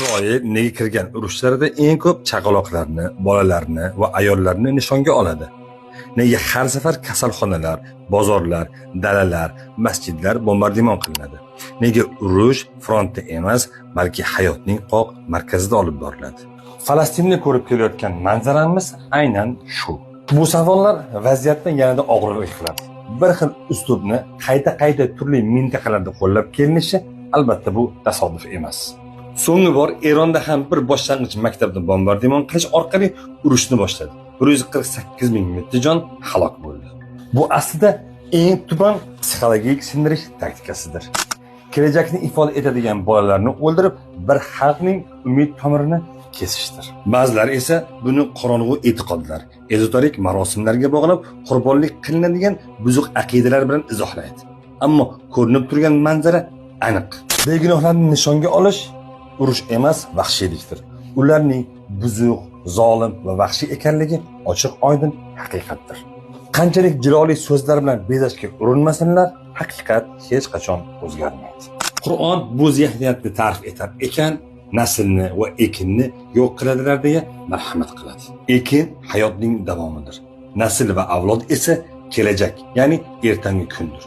Isroil nega kirgan urushlarda eng ko'p chaqaloqlarni, bolalarni va ayollarni nishonga oladi? Nega har safar kasalxonalar, bozorlar, dalalar, masjidlar bombardimon qilinadi? Nega urush frontda emas, balki hayotning qoq markazida olib boriladi? Falastinni ko'rib kelayotgan manzaramiz aynan shu. Bu savollar vaziyatni yanada og'irroq qiladi. Bir xil uslubni qayta turli mintaqalarda qo'llab kelinishi albatta bu tasodif emas. So'nggi bor Eronda ham bir boshlang'ich maktabni bombardimon qilish orqali urushni boshladi. 148 ming jon halok bo'ldi. Bu aslida eng tuban psixologik sindirish taktikasidir. Kelajakni ifoda etadigan bolalarni o'ldirib, bir xalqning umid tomirini kesishdir. Ba'zilar esa buni qorong'u e'tiqodlar, ezoterik marosimlarga bog'lab qurbonlik qilinadigan buzuq aqidalar bilan izohlaydi. Ammo ko'rinib turgan manzara aniq. Begunohlarni nishonga olish urush emas, vahshiylikdir. Ularning buzuq, zolim va vahshiy ekanligi ochiq-oydin haqiqatdir. Qanchalik jiloli so'zlar bilan bezashga urinmasinlar, haqiqat hech qachon o'zgarmaydi. Qur'on bu zihniyatni ta'rif etar ekan, naslni va ekinni yo'q qiladilar deya marhamat qiladi. Ekin hayotning davomidir. Nasl va avlod esa kelajak, ya'ni ertangi kundir.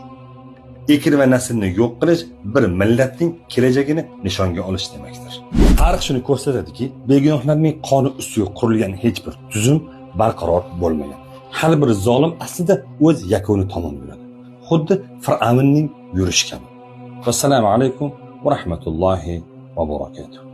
Ekin va naslni yo'q qilish bir millatning kelajagini nishonga olish demakdir. Tarix shuni ko'rsatadiki, begunohlarning qoni ustiga qurilgan hech bir tuzum barqaror bo'lmagan. Har bir zolim aslida o'z yakuni tomon yuradi. Xuddi Fir'avnning yurishi kabi. Assalomu alaykum va rahmatullohi va barakatuh.